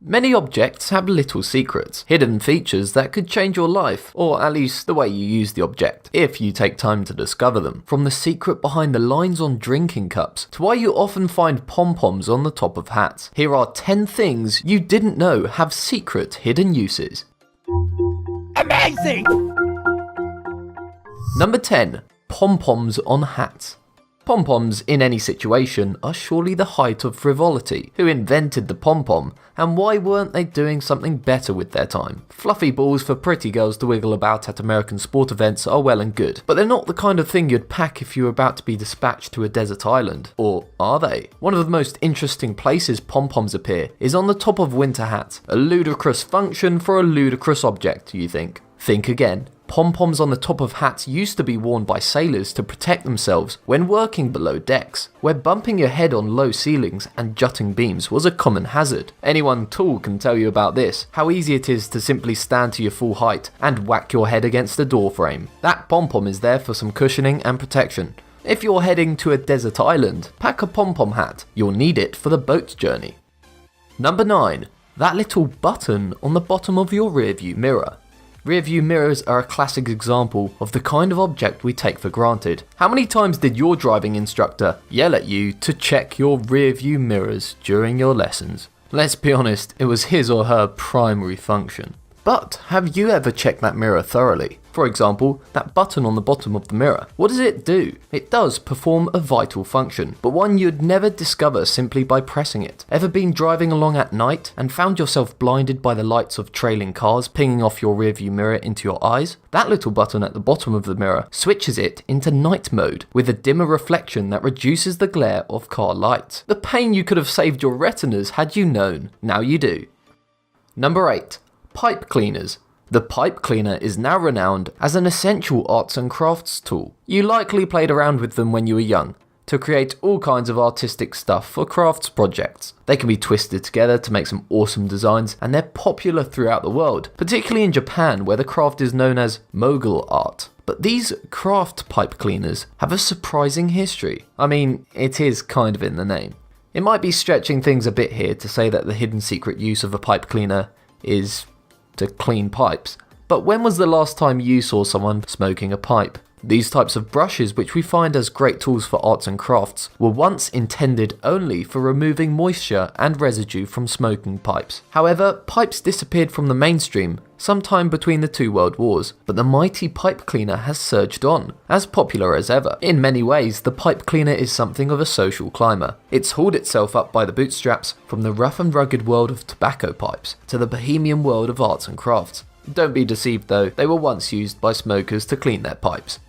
Many objects have little secrets, hidden features that could change your life, or at least the way you use the object, if you take time to discover them. From the secret behind the lines on drinking cups, to why you often find pom-poms on the top of hats. Here are 10 things you didn't know have secret hidden uses. Amazing! Number 10. Pom-poms on hats. Pom-poms in any situation are surely the height of frivolity. Who invented the pom-pom, and why weren't they doing something better with their time? Fluffy balls for pretty girls to wiggle about at American sport events are well and good, but they're not the kind of thing you'd pack if you were about to be dispatched to a desert island. Or are they? One of the most interesting places pom-poms appear is on the top of winter hats. A ludicrous function for a ludicrous object, you think? Think again. Pom-poms on the top of hats used to be worn by sailors to protect themselves when working below decks, where bumping your head on low ceilings and jutting beams was a common hazard. Anyone tall can tell you about this, how easy it is to simply stand to your full height and whack your head against a door frame. That pom-pom is there for some cushioning and protection. If you're heading to a desert island, pack a pom-pom hat. You'll need it for the boat journey. Number 9. That little button on the bottom of your rearview mirror. Rearview mirrors are a classic example of the kind of object we take for granted. How many times did your driving instructor yell at you to check your rearview mirrors during your lessons? Let's be honest, it was his or her primary function. But have you ever checked that mirror thoroughly? For example, that button on the bottom of the mirror. What does it do? It does perform a vital function, but one you'd never discover simply by pressing it. Ever been driving along at night and found yourself blinded by the lights of trailing cars pinging off your rearview mirror into your eyes? That little button at the bottom of the mirror switches it into night mode with a dimmer reflection that reduces the glare of car lights. The pain you could have saved your retinas had you known. Now you do. Number 8. Pipe cleaners. The pipe cleaner is now renowned as an essential arts and crafts tool. You likely played around with them when you were young, to create all kinds of artistic stuff for crafts projects. They can be twisted together to make some awesome designs, and they're popular throughout the world, particularly in Japan where the craft is known as mogul art. But these craft pipe cleaners have a surprising history. I mean, it is kind of in the name. It might be stretching things a bit here to say that the hidden secret use of a pipe cleaner is to clean pipes. But when was the last time you saw someone smoking a pipe? These types of brushes, which we find as great tools for arts and crafts, were once intended only for removing moisture and residue from smoking pipes. However, pipes disappeared from the mainstream sometime between the two world wars, but the mighty pipe cleaner has surged on, as popular as ever. In many ways, the pipe cleaner is something of a social climber. It's hauled itself up by the bootstraps from the rough and rugged world of tobacco pipes to the bohemian world of arts and crafts. Don't be deceived though, they were once used by smokers to clean their pipes.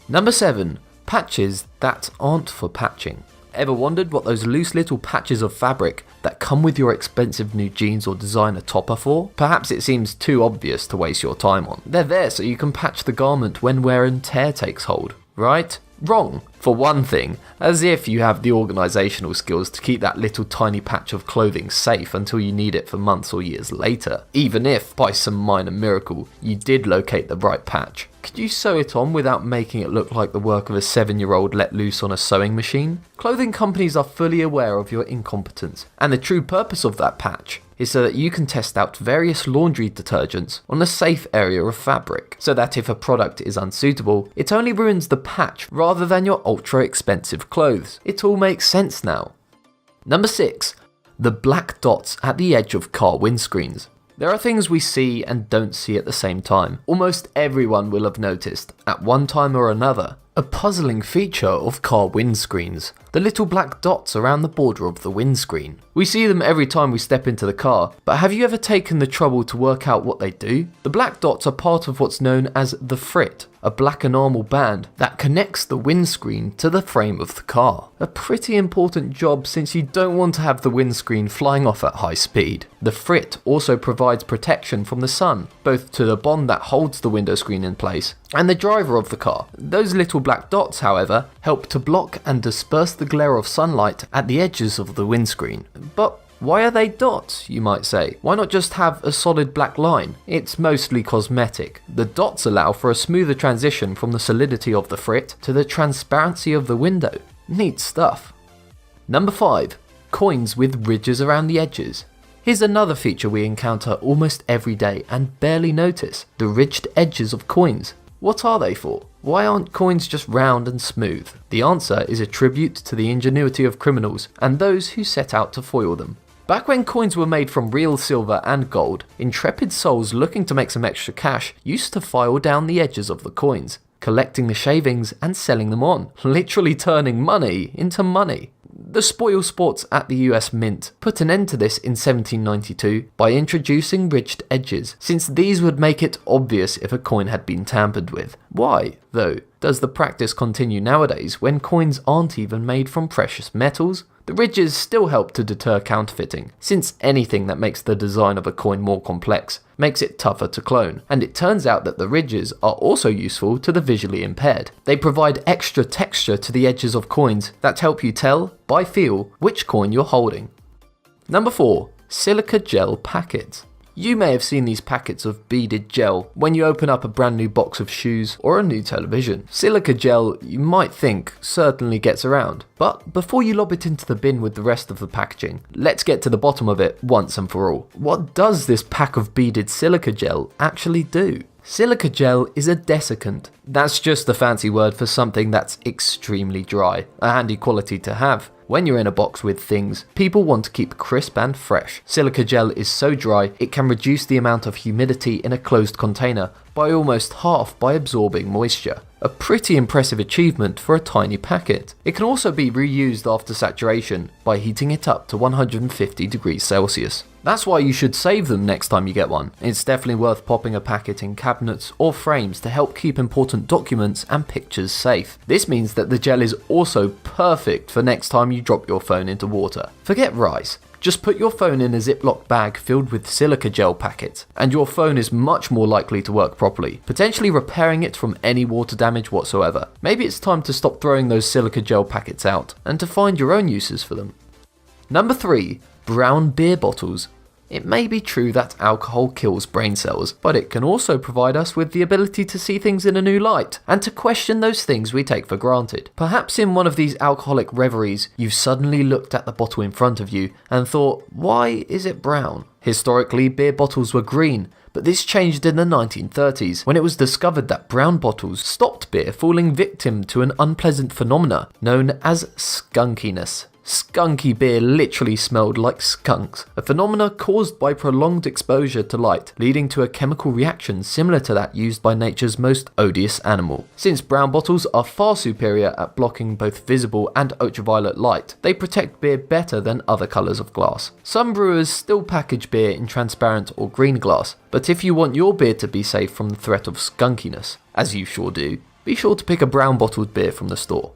Number 7. Patches that aren't for patching. Ever wondered what those loose little patches of fabric that come with your expensive new jeans or designer top are for? Perhaps it seems too obvious to waste your time on. They're there so you can patch the garment when wear and tear takes hold, right? Wrong. For one thing, as if you have the organisational skills to keep that little tiny patch of clothing safe until you need it for months or years later. Even if, by some minor miracle, you did locate the right patch. Could you sew it on without making it look like the work of a 7-year-old let loose on a sewing machine? Clothing companies are fully aware of your incompetence, and the true purpose of that patch is so that you can test out various laundry detergents on a safe area of fabric, so that if a product is unsuitable, it only ruins the patch rather than your ultra expensive clothes. It all makes sense now. Number 6. The black dots at the edge of car windscreens. There are things we see and don't see at the same time. Almost everyone will have noticed, at one time or another, a puzzling feature of car windscreens. The little black dots around the border of the windscreen. We see them every time we step into the car, but have you ever taken the trouble to work out what they do? The black dots are part of what's known as the frit, a black enamel band that connects the windscreen to the frame of the car. A pretty important job since you don't want to have the windscreen flying off at high speed. The frit also provides protection from the sun, both to the bond that holds the window screen in place and the driver of the car. Those little black dots, however, help to block and disperse the glare of sunlight at the edges of the windscreen. But why are they dots, you might say? Why not just have a solid black line? It's mostly cosmetic. The dots allow for a smoother transition from the solidity of the frit to the transparency of the window. Neat stuff. Number 5. Coins with ridges around the edges. Here's another feature we encounter almost every day and barely notice: the ridged edges of coins. What are they for? Why aren't coins just round and smooth? The answer is a tribute to the ingenuity of criminals and those who set out to foil them. Back when coins were made from real silver and gold, intrepid souls looking to make some extra cash used to file down the edges of the coins, collecting the shavings and selling them on, literally turning money into money. The spoil sports at the US Mint put an end to this in 1792 by introducing ridged edges, since these would make it obvious if a coin had been tampered with. Why, though, does the practice continue nowadays when coins aren't even made from precious metals? The ridges still help to deter counterfeiting, since anything that makes the design of a coin more complex makes it tougher to clone, and it turns out that the ridges are also useful to the visually impaired. They provide extra texture to the edges of coins that help you tell, by feel, which coin you're holding. Number 4. Silica gel packets. You may have seen these packets of beaded gel when you open up a brand new box of shoes or a new television. Silica gel, you might think, certainly gets around. But before you lob it into the bin with the rest of the packaging, let's get to the bottom of it once and for all. What does this pack of beaded silica gel actually do? Silica gel is a desiccant. That's just a fancy word for something that's extremely dry, a handy quality to have. When you're in a box with things, people want to keep crisp and fresh. Silica gel is so dry, it can reduce the amount of humidity in a closed container by almost half by absorbing moisture. A pretty impressive achievement for a tiny packet. It can also be reused after saturation by heating it up to 150 degrees Celsius. That's why you should save them next time you get one. It's definitely worth popping a packet in cabinets or frames to help keep important documents and pictures safe. This means that the gel is also perfect for next time you drop your phone into water. Forget rice. Just put your phone in a Ziploc bag filled with silica gel packets, and your phone is much more likely to work properly, potentially repairing it from any water damage whatsoever. Maybe it's time to stop throwing those silica gel packets out, and to find your own uses for them. Number 3. Brown beer bottles. It may be true that alcohol kills brain cells, but it can also provide us with the ability to see things in a new light, and to question those things we take for granted. Perhaps in one of these alcoholic reveries, you've suddenly looked at the bottle in front of you and thought, why is it brown? Historically, beer bottles were green, but this changed in the 1930s when it was discovered that brown bottles stopped beer falling victim to an unpleasant phenomena known as skunkiness. Skunky beer literally smelled like skunks, a phenomena caused by prolonged exposure to light, leading to a chemical reaction similar to that used by nature's most odious animal. Since brown bottles are far superior at blocking both visible and ultraviolet light, they protect beer better than other colours of glass. Some brewers still package beer in transparent or green glass, but if you want your beer to be safe from the threat of skunkiness, as you sure do, be sure to pick a brown bottled beer from the store.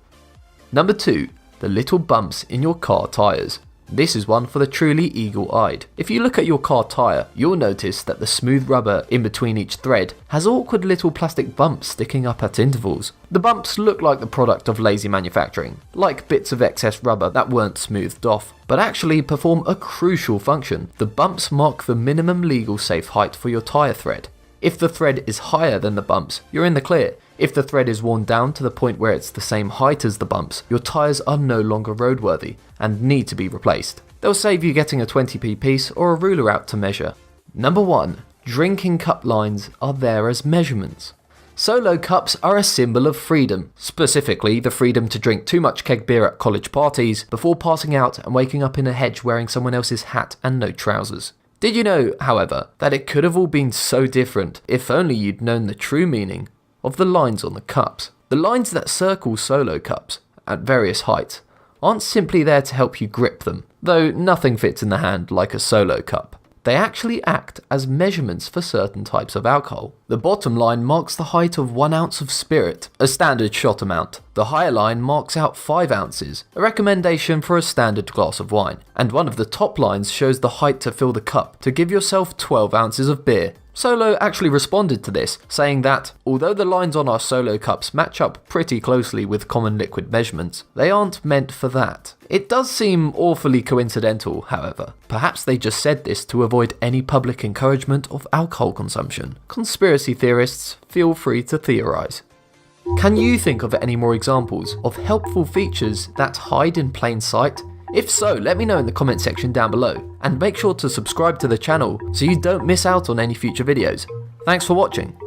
Number 2. The little bumps in your car tyres. This is one for the truly eagle-eyed. If you look at your car tyre, you'll notice that the smooth rubber in between each thread has awkward little plastic bumps sticking up at intervals. The bumps look like the product of lazy manufacturing, like bits of excess rubber that weren't smoothed off, but actually perform a crucial function. The bumps mark the minimum legal safe height for your tyre thread. If the thread is higher than the bumps, you're in the clear. If the thread is worn down to the point where it's the same height as the bumps, your tyres are no longer roadworthy and need to be replaced. They'll save you getting a 20p piece or a ruler out to measure. Number 1. Drinking cup lines are there as measurements. Solo cups are a symbol of freedom, specifically the freedom to drink too much keg beer at college parties before passing out and waking up in a hedge wearing someone else's hat and no trousers. Did you know, however, that it could have all been so different if only you'd known the true meaning of the lines on the cups? The lines that circle solo cups at various heights aren't simply there to help you grip them, though nothing fits in the hand like a solo cup. They actually act as measurements for certain types of alcohol. The bottom line marks the height of 1 ounce of spirit, a standard shot amount. The higher line marks out 5 ounces, a recommendation for a standard glass of wine. And one of the top lines shows the height to fill the cup to give yourself 12 ounces of beer. Solo actually responded to this, saying that, although the lines on our Solo cups match up pretty closely with common liquid measurements, they aren't meant for that. It does seem awfully coincidental, however. Perhaps they just said this to avoid any public encouragement of alcohol consumption. Conspiracy theorists, feel free to theorise. Can you think of any more examples of helpful features that hide in plain sight, If so, let me know in the comment section down below, and make sure to subscribe to the channel so you don't miss out on any future videos. Thanks for watching.